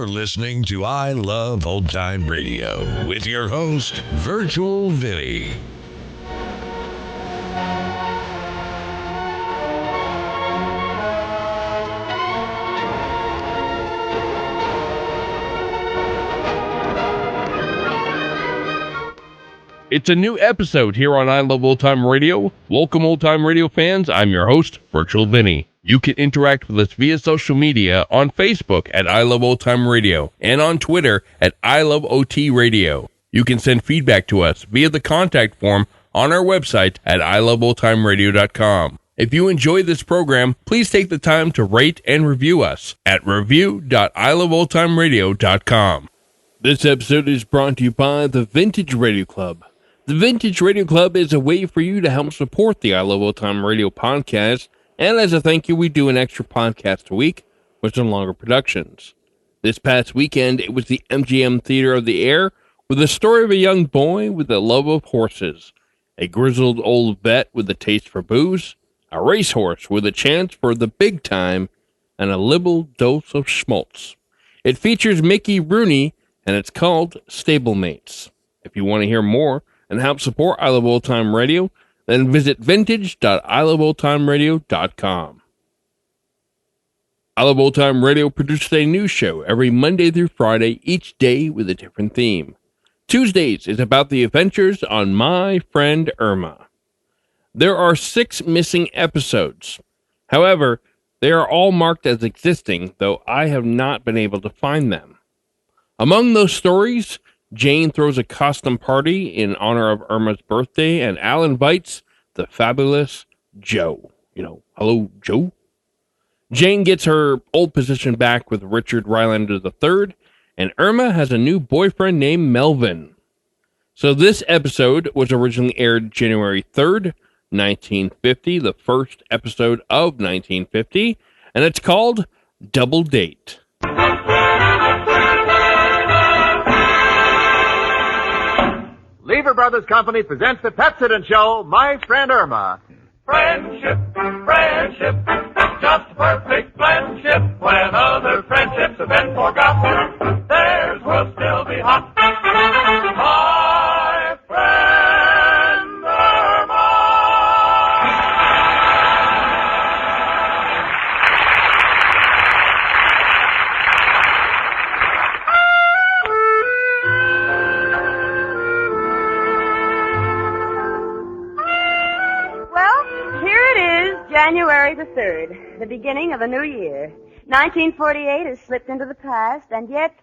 listening to I Love Old Time Radio with your host, Virtual Vinny. It's a new episode here on I Love Old Time Radio. Welcome, Old Time Radio fans. I'm your host, Virtual Vinny. You can interact with us via social media on Facebook at I Love Old Time Radio and on Twitter at I Love OT Radio. You can send feedback to us via the contact form on our website at iloveoldtimeradio.com. If you enjoy this program, please take the time to rate and review us at review.iloveoldtimeradio.com. This episode is brought to you by the Vintage Radio Club. The Vintage Radio Club is a way for you to help support the I Love Old Time Radio podcast, and as a thank you, we do an extra podcast a week with some longer productions. This past weekend, it was the MGM Theater of the Air with the story of a young boy with a love of horses, a grizzled old vet with a taste for booze, a racehorse with a chance for the big time, and a liberal dose of schmaltz. It features Mickey Rooney, and it's called Stablemates. If you want to hear more and help support I Love Old Time Radio, then visit vintage.iloveoldtimeradio.com. I Love Old Time Radio produces a new show every Monday through Friday, each day with a different theme. Tuesdays is about the adventures on My Friend Irma. There are 6 missing episodes. However, they are all marked as existing, though I have not been able to find them. Among those stories, Jane throws a costume party in honor of Irma's birthday, and Al invites the fabulous Joe. Hello, Joe? Jane gets her old position back with Richard Rylander III, and Irma has a new boyfriend named Melvin. So this episode was originally aired January 3rd, 1950, the first episode of 1950, and it's called Double Date. Lever Brothers Company presents the Pepsodent Show, My Friend Irma. Friendship, friendship, just a perfect friendship. When other friendships have been forgotten, theirs will still be hot. My friend Irma. January the 3rd, the beginning of a new year. 1948 has slipped into the past, and yet,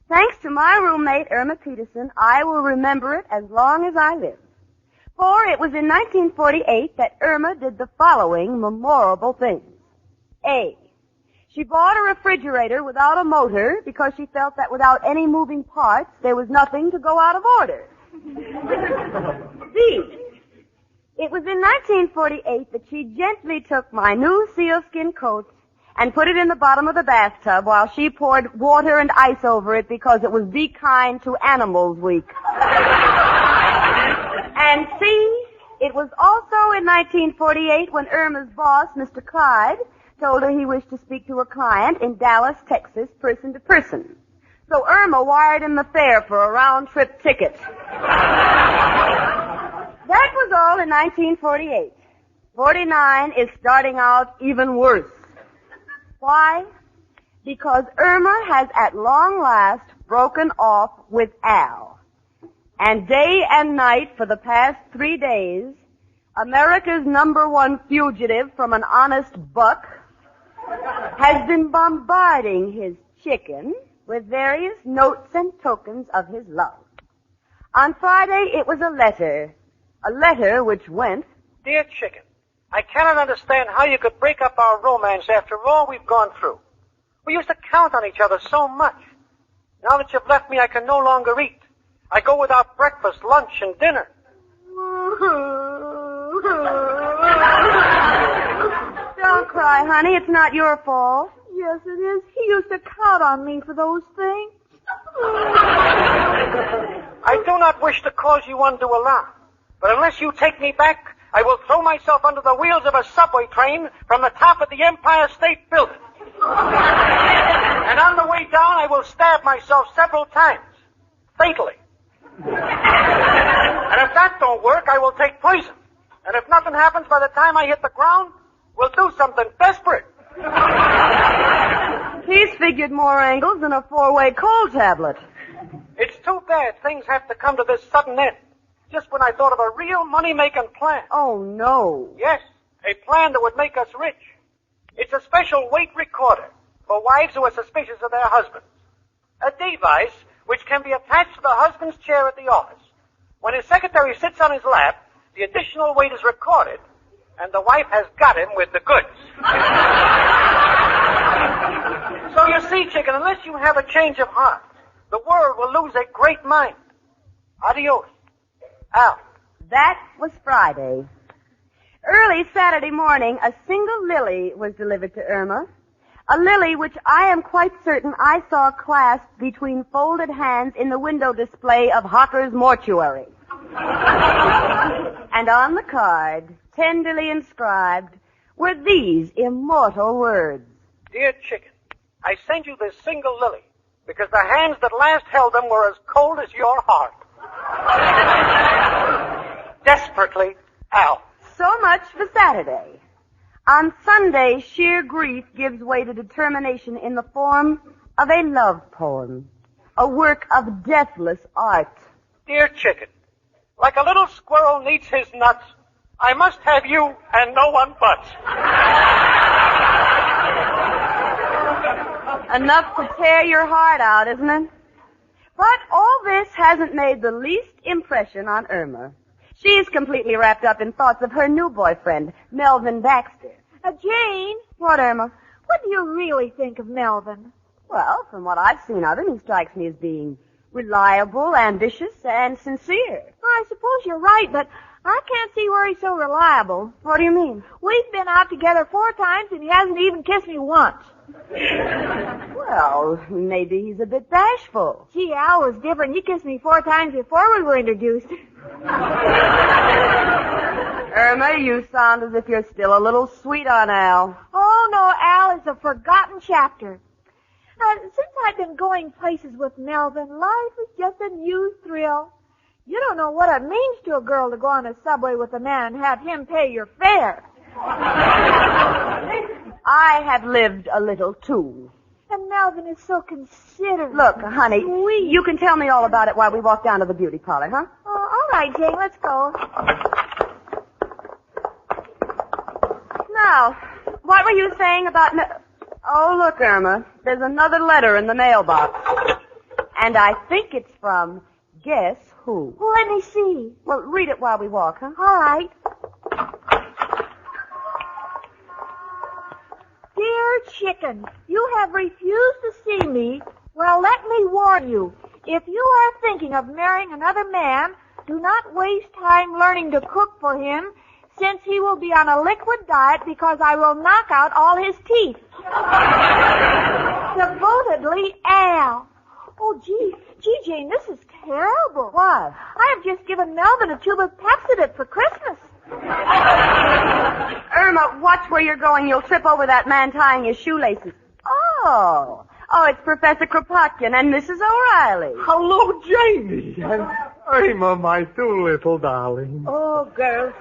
thanks to my roommate, Irma Peterson, I will remember it as long as I live. For it was in 1948 that Irma did the following memorable things. A. She bought a refrigerator without a motor because she felt that without any moving parts, there was nothing to go out of order. B. It was in 1948 that she gently took my new sealskin coat and put it in the bottom of the bathtub while she poured water and ice over it because it was Be Kind to Animals Week. And C, it was also in 1948 when Irma's boss, Mr. Clyde, told her he wished to speak to a client in Dallas, Texas, person to person. So Irma wired him the fare for a round-trip ticket. That was all in 1948. 49 is starting out even worse. Why? Because Irma has at long last broken off with Al. And day and night for the past 3 days, America's #1 fugitive from an honest buck has been bombarding his chicken with various notes and tokens of his love. On Friday, it was a letter which went, Dear Chicken, I cannot understand how you could break up our romance after all we've gone through. We used to count on each other so much. Now that you've left me, I can no longer eat. I go without breakfast, lunch, and dinner. Don't cry, honey. It's not your fault. Yes, it is. He used to count on me for those things. I do not wish to cause you undue alarm, but unless you take me back, I will throw myself under the wheels of a subway train from the top of the Empire State Building. And on the way down, I will stab myself several times. Fatally. And if that don't work, I will take poison. And if nothing happens by the time I hit the ground, we'll do something desperate. He's figured more angles than a 4-way cold tablet. It's too bad things have to come to this sudden end. Just when I thought of a real money-making plan. Oh, no. Yes, a plan that would make us rich. It's a special weight recorder for wives who are suspicious of their husbands. A device which can be attached to the husband's chair at the office. When his secretary sits on his lap, the additional weight is recorded, and the wife has got him with the goods. So you see, chicken, unless you have a change of heart, the world will lose a great mind. Adios. Al. That was Friday. Early Saturday morning, a single lily was delivered to Irma. A lily which I am quite certain I saw clasped between folded hands in the window display of Hocker's mortuary. And on the card, tenderly inscribed, were these immortal words. Dear chicken, I send you this single lily because the hands that last held them were as cold as your heart. Desperately, Al. So much for Saturday. On Sunday, sheer grief gives way to determination in the form of a love poem, a work of deathless art. Dear chicken, like a little squirrel needs his nuts, I must have you and no one but. Enough to tear your heart out, isn't it? But all this hasn't made the least impression on Irma. She's completely wrapped up in thoughts of her new boyfriend, Melvin Baxter. Jane, What, Irma? what do you really think of Melvin? Well, from what I've seen of him, he strikes me as being reliable, ambitious, and sincere. I suppose you're right, but I can't see where he's so reliable. What do you mean? We've been out together 4 times, and he hasn't even kissed me once. Well, maybe he's a bit bashful. Gee, Al was different. He kissed me 4 times before we were introduced. Irma, you sound as if you're still a little sweet on Al. Oh, no, Al is a forgotten chapter. Since I've been going places with Melvin, life is just a new thrill. You don't know what it means to a girl to go on a subway with a man and have him pay your fare. I have lived a little, too. And Melvin is so considerate. Look, honey, Sweet. you can tell me all about it while we walk down to the beauty parlor, huh? Oh, all right, Jane, let's go. Now, what were you saying about... Oh, look, Irma, there's another letter in the mailbox. And I think it's from guess who. Well, let me see. Well, read it while we walk, huh? All right. Dear Chicken, you have refused to see me. Well, let me warn you. If you are thinking of marrying another man, do not waste time learning to cook for him, since he will be on a liquid diet because I will knock out all his teeth. Devotedly, Al. Oh, gee, Jane, this is terrible. Why? I have just given Melvin a tube of Pepsodent for Christmas. Irma, watch where you're going. You'll trip over that man tying his shoelaces. Oh, it's Professor Kropotkin and Mrs. O'Reilly. Hello, Jamie. And Irma, my 2 little darlings. Oh, girls,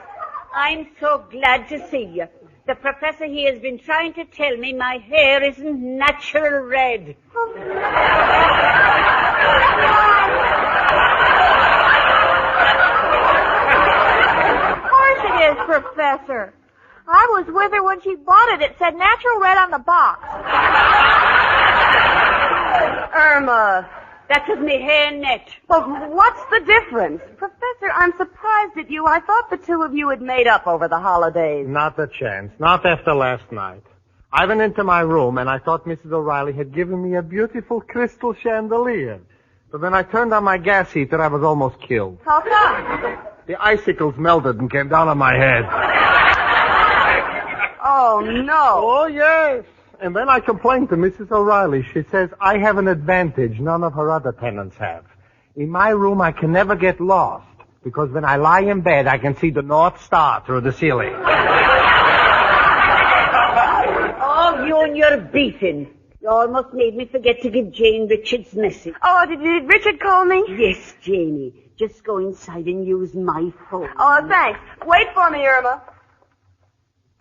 I'm so glad to see you. The professor, he has been trying to tell me my hair isn't natural red. Of course it is, Professor. I was with her when she bought it. It said natural red on the box. Irma. That was me hair net. Well, what's the difference? Professor, I'm surprised at you. I thought the 2 of you had made up over the holidays. Not a chance. Not after last night. I went into my room and I thought Mrs. O'Reilly had given me a beautiful crystal chandelier. But when I turned on my gas heater, I was almost killed. How come? The icicles melted and came down on my head. Oh, no. Oh, yes. And then I complained to Mrs. O'Reilly. She says I have an advantage none of her other tenants have. In my room, I can never get lost, because when I lie in bed, I can see the North Star through the ceiling. Oh, you and your beefing. You almost made me forget to give Jane Richard's message. Oh, did Richard call me? Yes, Janie. Just go inside and use my phone. Oh, thanks. Wait for me, Irma.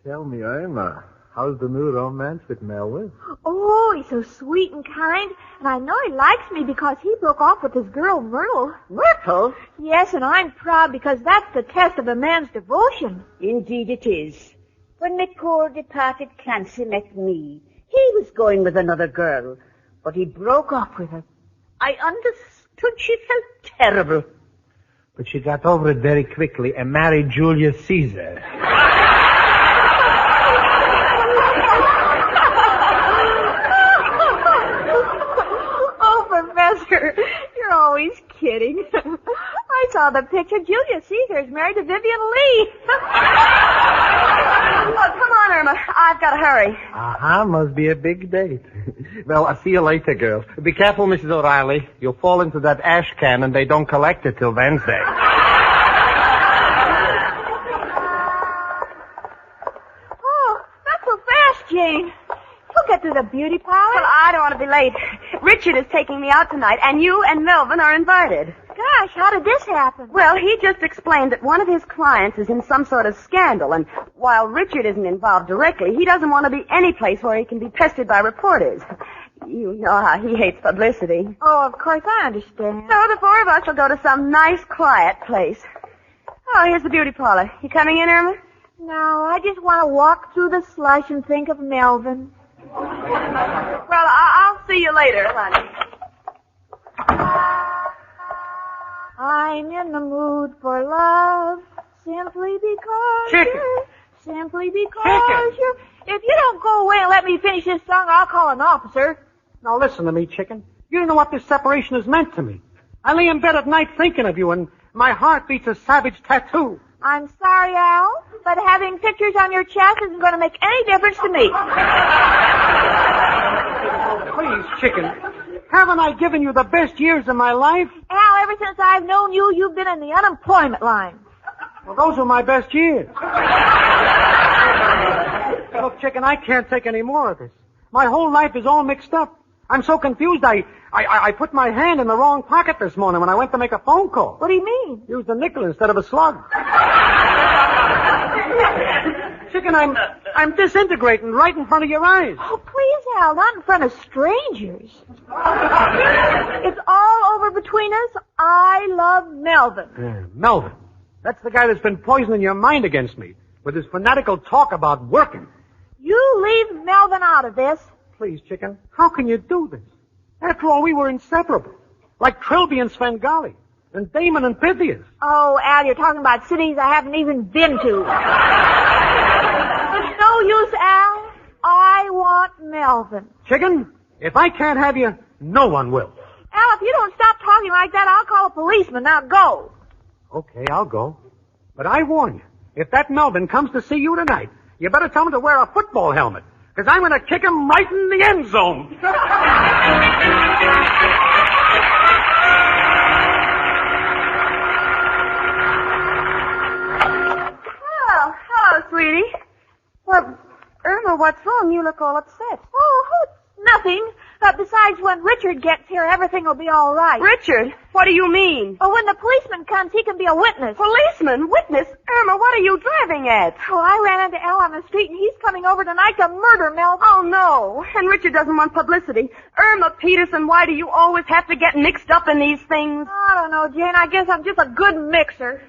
Tell me, Irma, how's the new romance with Melvin? Oh, he's so sweet and kind, and I know he likes me because he broke off with his girl, Myrtle. Myrtle? Yes, and I'm proud because that's the test of a man's devotion. Indeed it is. When my poor departed Clancy met me, he was going with another girl, but he broke off with her. I understood she felt terrible. But she got over it very quickly and married Julius Caesar. Oh, Professor, you're always kidding. I saw the picture. Julius Caesar is married to Vivian Lee. Oh, come on, Irma. I've got to hurry. Uh-huh, must be a big date. Well, I'll see you later, girls. Be careful, Mrs. O'Reilly. You'll fall into that ash can and they don't collect it till Wednesday. Oh, not so fast, Jane. You'll get to the beauty parlor. Well, I don't want to be late. Richard is taking me out tonight, and you and Melvin are invited. Gosh, how did this happen? Well, he just explained that one of his clients is in some sort of scandal, and while Richard isn't involved directly, he doesn't want to be any place where he can be pestered by reporters. You know how he hates publicity. Oh, of course, I understand. So the four of us will go to some nice, quiet place. Oh, here's the beauty parlor. You coming in, Irma? No, I just want to walk through the slush and think of Melvin. Well, I'll see you later, honey. I'm in the mood for love, simply because simply because you're... If you don't go away and let me finish this song, I'll call an officer. Now listen to me, chicken. You don't know what this separation has meant to me. I lay in bed at night thinking of you, and my heart beats a savage tattoo. I'm sorry, Al, but having pictures on your chest isn't going to make any difference to me. Please, chicken. Haven't I given you the best years of my life? Al, ever since I've known you, you've been in the unemployment line. Well, those were my best years. Look, chicken, I can't take any more of this. My whole life is all mixed up. I'm so confused, I put my hand in the wrong pocket this morning when I went to make a phone call. What do you mean? Used a nickel instead of a slug. Chicken, I'm disintegrating right in front of your eyes. Oh, please, Al, not in front of strangers. It's all over between us. I love Melvin. Yeah, Melvin. That's the guy that's been poisoning your mind against me with his fanatical talk about working. You leave Melvin out of this. Please, chicken, how can you do this? After all, we were inseparable. Like Trilby and Svengali, and Damon and Pythias. Oh, Al, you're talking about cities I haven't even been to. It's no use, Al. I want Melvin. Chicken, if I can't have you, no one will. Al, if you don't stop talking like that, I'll call a policeman. Now go. Okay, I'll go. But I warn you, if that Melvin comes to see you tonight, you better tell him to wear a football helmet, because I'm going to kick him right in the end zone. Oh, hello, sweetie. Well, Irma, what's wrong? You look all upset. Oh, nothing. Besides, when Richard gets here, everything will be all right. Richard? What do you mean? Oh, when the policeman comes, he can be a witness. Policeman? Witness? Irma, what are you driving at? Oh, I ran into Al on the street, and he's coming over tonight to murder Melvin. Oh, no. And Richard doesn't want publicity. Irma Peterson, why do you always have to get mixed up in these things? I don't know, Jane. I guess I'm just a good mixer.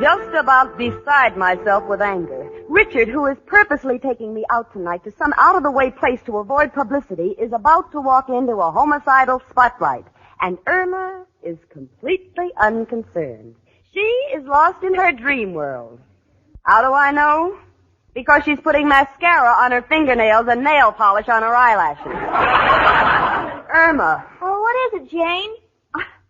Just about beside myself with anger. Richard, who is purposely taking me out tonight to some out-of-the-way place to avoid publicity, is about to walk into a homicidal spotlight. And Irma is completely unconcerned. She is lost in her dream world. How do I know? Because she's putting mascara on her fingernails and nail polish on her eyelashes. Irma. Oh, what is it, Jane?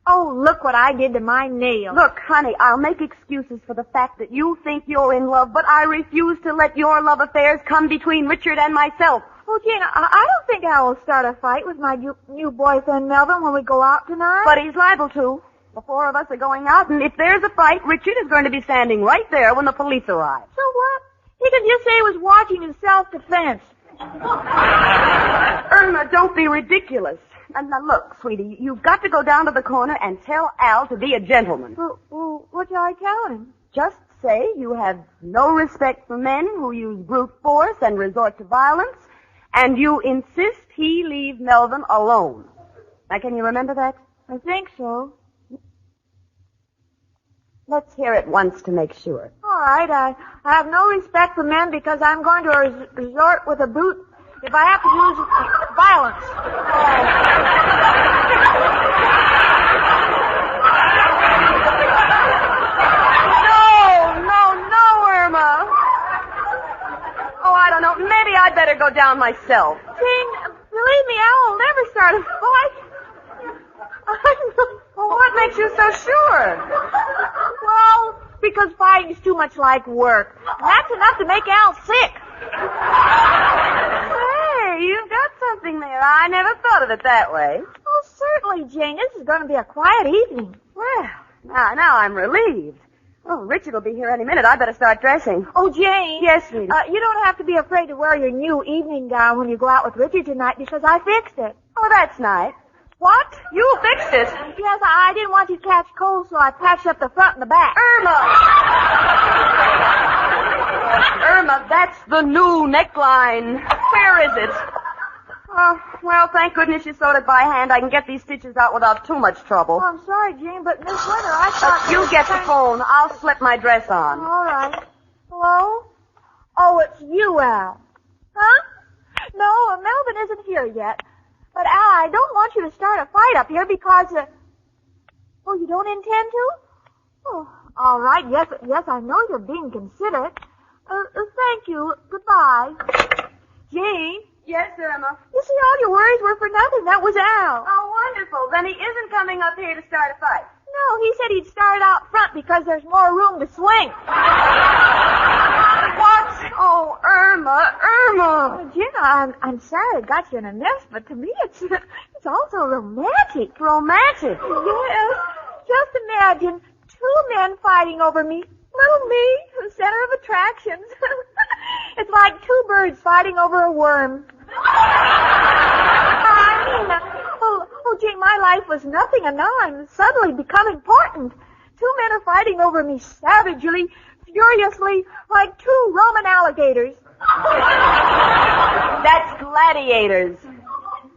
Oh, look what I did to my nails. Look, honey, I'll make excuses for the fact that you think you're in love, but I refuse to let your love affairs come between Richard and myself. Oh, Jane, I don't think I will start a fight with my new boyfriend, Melvin, when we go out tonight. But he's liable to. The four of us are going out, and if there's a fight, Richard is going to be standing right there when the police arrive. So what? He can just say he was watching in self-defense. Irma, don't be ridiculous. And now look, sweetie, you've got to go down to the corner and tell Al to be a gentleman. Well, what shall I tell him? Just say you have no respect for men who use brute force and resort to violence, and you insist he leave Melvin alone. Now, can you remember that? I think so. Let's hear it once to make sure. All right, I have no respect for men because I'm going to resort with a brute if I have to use violence. No, Irma. Oh, I don't know. Maybe I'd better go down myself. Jane, believe me, I will never start a fight. Well, what makes you so sure? Well, because fighting's too much like work. And that's enough to make Al sick. Hey, you've got something there. I never thought of it that way. Oh, certainly, Jane. This is going to be a quiet evening. Well, now I'm relieved. Oh, Richard will be here any minute. I better start dressing. Oh, Jane. Yes, sweetie. You don't have to be afraid to wear your new evening gown when you go out with Richard tonight because I fixed it. Oh, that's nice. What? You fixed it? Yes, I didn't want you to catch cold, so I patched up the front and the back. Irma, that's the new neckline. Where is it? Oh, well, thank goodness you sewed it by hand. I can get these stitches out without too much trouble. Oh, I'm sorry, Jane, but Miss Winter, I thought... You get the phone. I'll slip my dress on. All right. Hello? Oh, it's you, Al. Huh? No, Melvin isn't here yet. But, Al, I don't want you to start a fight up here because... Oh, you don't intend to? Oh, all right. Yes, I know you're being considerate. Thank you. Goodbye. Jane? Yes, Irma. You see, all your worries were for nothing. That was Al. Oh, wonderful. Then he isn't coming up here to start a fight. No, he said he'd start out front because there's more room to swing. What? Oh, Irma. Well, Gina, I'm sorry I got you in a mess, but to me it's also romantic. Romantic? Yes. Just imagine two men fighting over me. Little me, the center of attractions. It's like two birds fighting over a worm. Oh, Jane, my life was nothing, and now I'm suddenly become important. Two men are fighting over me savagely, furiously, like two Roman alligators. That's gladiators.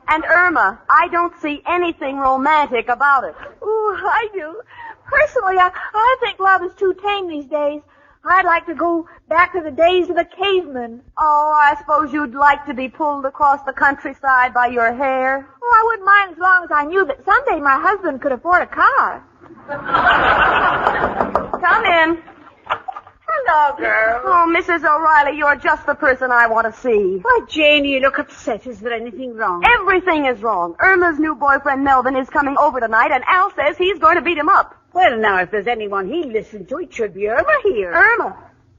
And Irma, I don't see anything romantic about it. Ooh, I do. Personally, I think love is too tame these days. I'd like to go back to the days of the cavemen. Oh, I suppose you'd like to be pulled across the countryside by your hair? Oh, I wouldn't mind as long as I knew that someday my husband could afford a car. Come in. Hello, girl. Oh, Mrs. O'Reilly, you're just the person I want to see. Why, Jane, you look upset. Is there anything wrong? Everything is wrong. Irma's new boyfriend, Melvin, is coming over tonight, and Al says he's going to beat him up. Well, now, if there's anyone he'd listen to, it should be Irma here. Irma.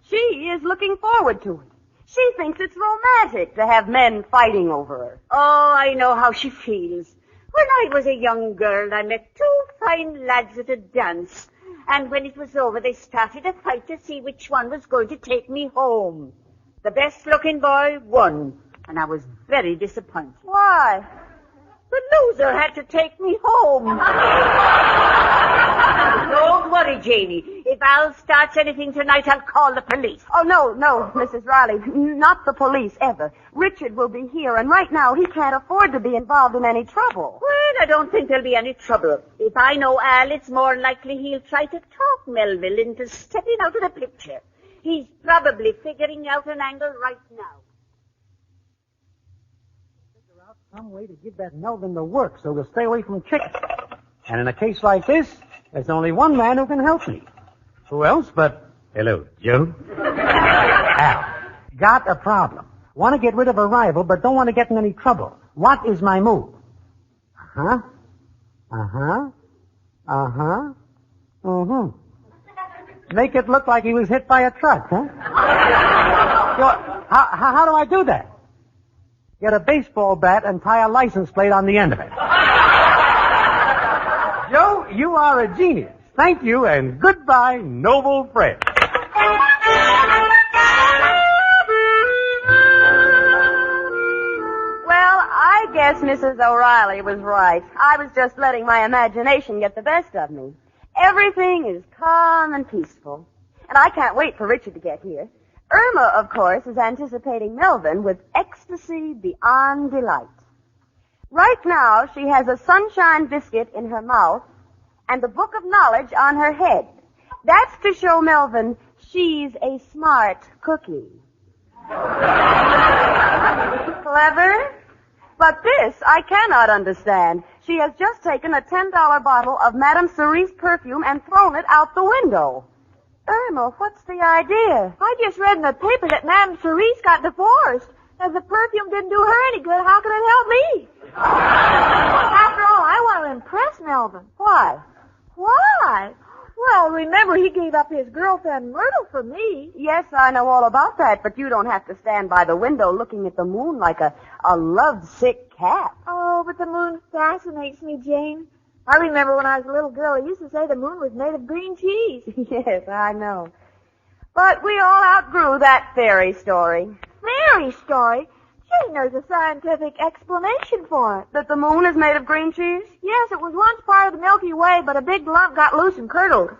She is looking forward to it. She thinks it's romantic to have men fighting over her. Oh, I know how she feels. When I was a young girl, I met two fine lads at a dance. And when it was over, they started a fight to see which one was going to take me home. The best-looking boy won, and I was very disappointed. Why? The loser had to take me home. Don't worry, Janie. If Al starts anything tonight, I'll call the police. Oh, no, Mrs. Riley. Not the police, ever. Richard will be here, and right now he can't afford to be involved in any trouble. Well, I don't think there'll be any trouble. If I know Al, it's more likely he'll try to talk Melville into stepping out of the picture. He's probably figuring out an angle right now. Figure out some way to give that Melvin the work so he'll stay away from chicken. And in a case like this, there's only one man who can help me. Who else but... Hello, Joe. Al, got a problem. Want to get rid of a rival, but don't want to get in any trouble. What is my move? Uh-huh. Uh-huh. Mm-hmm. Make it look like he was hit by a truck, huh? How do I do that? Get a baseball bat and tie a license plate on the end of it. Joe, you are a genius. Thank you, and goodbye, noble friend. I guess Mrs. O'Reilly was right. I was just letting my imagination get the best of me. Everything is calm and peaceful. And I can't wait for Richard to get here. Irma, of course, is anticipating Melvin with ecstasy beyond delight. Right now, she has a sunshine biscuit in her mouth and the book of knowledge on her head. That's to show Melvin she's a smart cookie. Clever? But this I cannot understand. She has just taken a $10 bottle of Madame Cerise perfume and thrown it out the window. Irma, what's the idea? I just read in the paper that Madame Cerise got divorced. If the perfume didn't do her any good, how could it help me? After all, I want to impress Melvin. Why? Why? Well, remember, he gave up his girlfriend Myrtle for me. Yes, I know all about that, but you don't have to stand by the window looking at the moon like a lovesick cat. Oh, but the moon fascinates me, Jane. I remember when I was a little girl, I used to say the moon was made of green cheese. Yes, I know. But we all outgrew that fairy story. Fairy story? Jane, there's a scientific explanation for it. That the moon is made of green cheese? Yes, it was once part of the Milky Way, but a big lump got loose and curdled.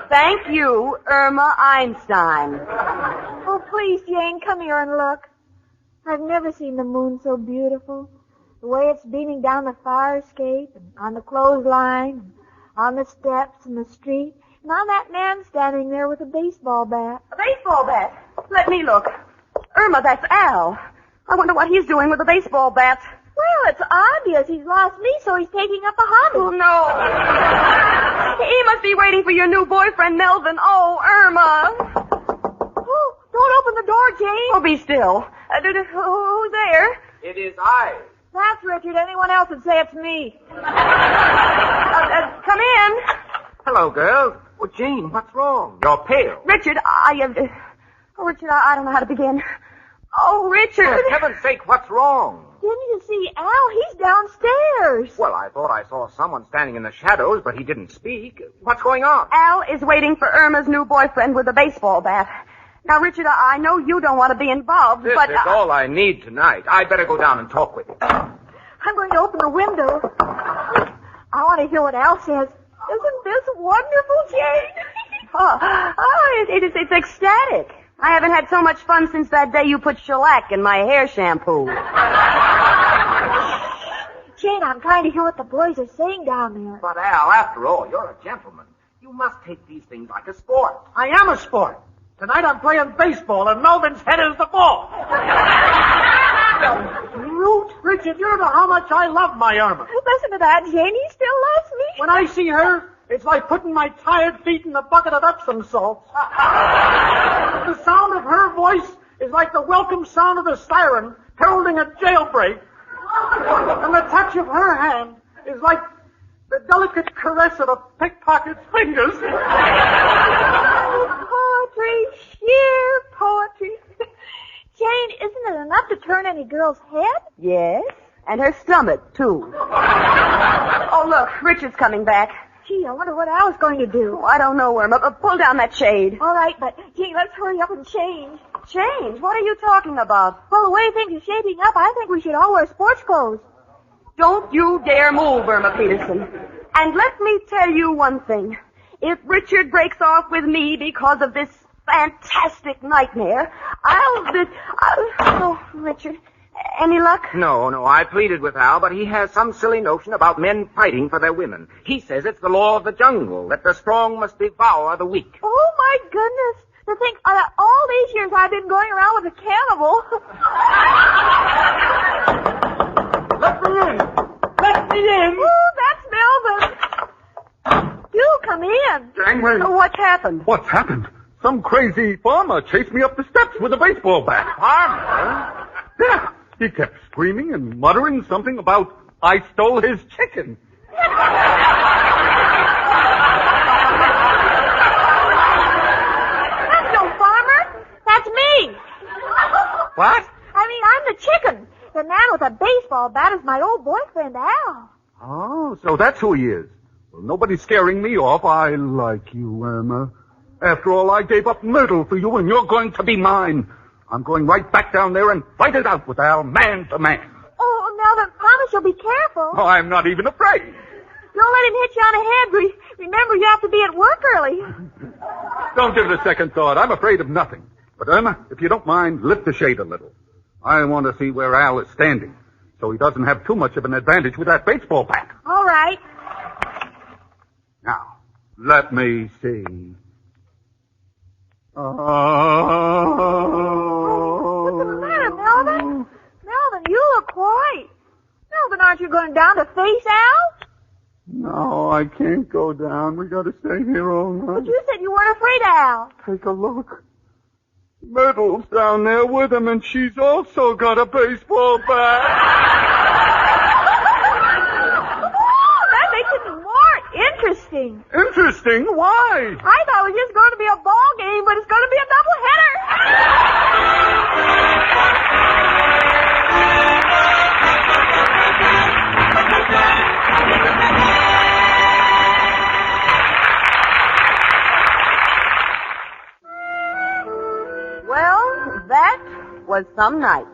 Thank you, Irma Einstein. Oh, please, Jane, come here and look. I've never seen the moon so beautiful. The way it's beaming down the fire escape, and on the clothesline, and on the steps and the street, and on that man standing there with a baseball bat. A baseball bat? Let me look. Irma, that's Al. I wonder what he's doing with a baseball bat. Well, it's obvious he's lost me, so he's taking up a hobby. Oh, no. He must be waiting for your new boyfriend, Melvin. Oh, Irma. Oh, don't open the door, Jane. Oh, be still. Who's there? It is I. That's Richard. Anyone else would say it's me. Come in. Hello, girls. Oh, Jane, what's wrong? You're pale. Richard, Richard, I don't know how to begin. Oh, Richard. For heaven's sake, what's wrong? Didn't you see Al? He's downstairs. Well, I thought I saw someone standing in the shadows, but he didn't speak. What's going on? Al is waiting for Irma's new boyfriend with a baseball bat. Now, Richard, I know you don't want to be involved, This but... is all I need tonight. I'd better go down and talk with you. I'm going to open the window. I want to hear what Al says. Isn't this wonderful, Jane? It's ecstatic. I haven't had so much fun since that day you put shellac in my hair shampoo. Jane, I'm trying to hear what the boys are saying down there. But, Al, after all, you're a gentleman. You must take these things like a sport. I am a sport. Tonight I'm playing baseball, and Melvin's head is the ball. Root, Richard, you don't know how much I love my Irma. Listen to that, Jane. He still loves me. When I see her, it's like putting my tired feet in a bucket of Epsom salts. The sound of her voice is like the welcome sound of a siren heralding a jailbreak. And the touch of her hand is like the delicate caress of a pickpocket's fingers. Poetry, sheer poetry. Jane, isn't it enough to turn any girl's head? Yes, and her stomach, too. Oh, look, Richard's coming back. Gee, I wonder what Al's going to do. Oh, I don't know, Irma, but pull down that shade. All right, but, Jane, let's hurry up and change. Change? What are you talking about? Well, the way things are shaping up, I think we should all wear sports clothes. Don't you dare move, Irma Peterson. And let me tell you one thing. If Richard breaks off with me because of this fantastic nightmare, Oh, Richard, any luck? No, I pleaded with Al, but he has some silly notion about men fighting for their women. He says it's the law of the jungle, that the strong must devour the weak. Oh, my goodness. To think all these years I've been going around with a cannibal. Let me in. Let me in. Oh, that's Melvin. Do come in. Gangway. Oh, what's happened? What's happened? Some crazy farmer chased me up the steps with a baseball bat. Farmer? Yeah. He kept screaming and muttering something about I stole his chicken. That's no farmer. That's me. What? I mean, I'm the chicken. The man with a baseball bat is my old boyfriend, Al. Oh, so that's who he is. Well, nobody's scaring me off. I like you, Irma. After all, I gave up Myrtle for you, and you're going to be mine. I'm going right back down there and fight it out with Al, man to man. Oh, now then, promise you'll be careful. Oh, I'm not even afraid. Don't let him hit you on the head. Remember, you have to be at work early. Don't give it a second thought. I'm afraid of nothing. But, Irma, if you don't mind, lift the shade a little. I want to see where Al is standing, so he doesn't have too much of an advantage with that baseball bat. All right. Now, let me see. What's the matter, Melvin? Melvin, you look white. Melvin, aren't you going down to face Al? No, I can't go down. We got to stay here all night. But you said you weren't afraid of Al. Take a look. Myrtle's down there with him, and she's also got a baseball bat. Oh, that makes it more interesting. Interesting? Why? I thought it was just going to be a ball game, but it's going to be a doubleheader. Well, that was some night.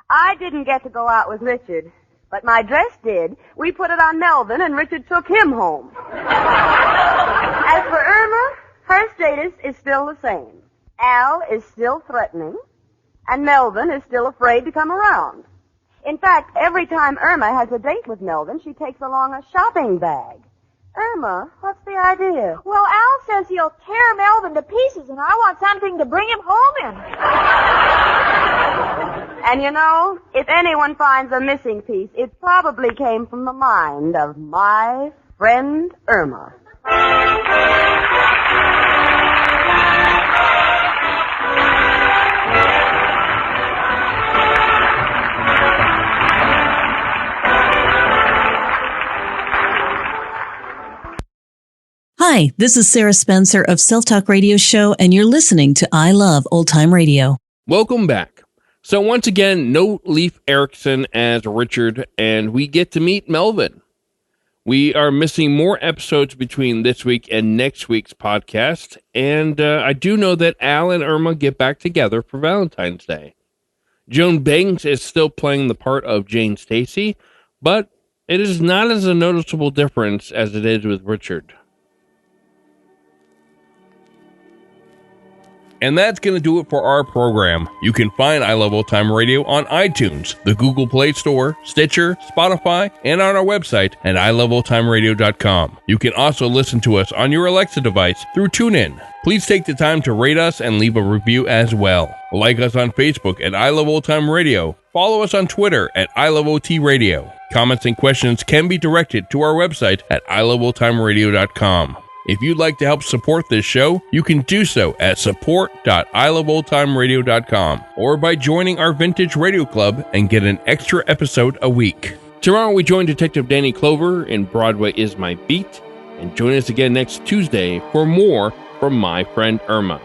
I didn't get to go out with Richard, but my dress did. We put it on Melvin, and Richard took him home. As for Irma, her status is still the same. Al is still threatening, and Melvin is still afraid to come around. In fact, every time Irma has a date with Melvin, she takes along a shopping bag. Irma, what's the idea? Well, Al says he'll tear Melvin to pieces, and I want something to bring him home in. And you know, if anyone finds a missing piece, it probably came from the mind of my friend Irma. Hi, this is Sarah Spencer of Self Talk Radio Show, and you're listening to I Love Old Time Radio. Welcome back. So once again, no Leif Erikson as Richard, and we get to meet Melvin. We are missing more episodes between this week and next week's podcast, and I do know that Al and Irma get back together for Valentine's Day. Joan Banks is still playing the part of Jane Stacy, but it is not as a noticeable difference as it is with Richard. And that's going to do it for our program. You can find I Love Old Time Radio on iTunes, the Google Play Store, Stitcher, Spotify, and on our website at iloveoldtimeradio.com. You can also listen to us on your Alexa device through TuneIn. Please take the time to rate us and leave a review as well. Like us on Facebook at I Love Old Time Radio. Follow us on Twitter at I Love OT Radio. Comments and questions can be directed to our website at iloveoldtimeradio.com. If you'd like to help support this show, you can do so at support.iloveoldtimeradio.com or by joining our Vintage Radio Club and get an extra episode a week. Tomorrow we join Detective Danny Clover in Broadway Is My Beat, and join us again next Tuesday for more from my friend Irma.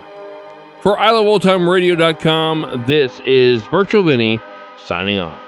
For iloveoldtimeradio.com, this is Virtual Vinny signing off.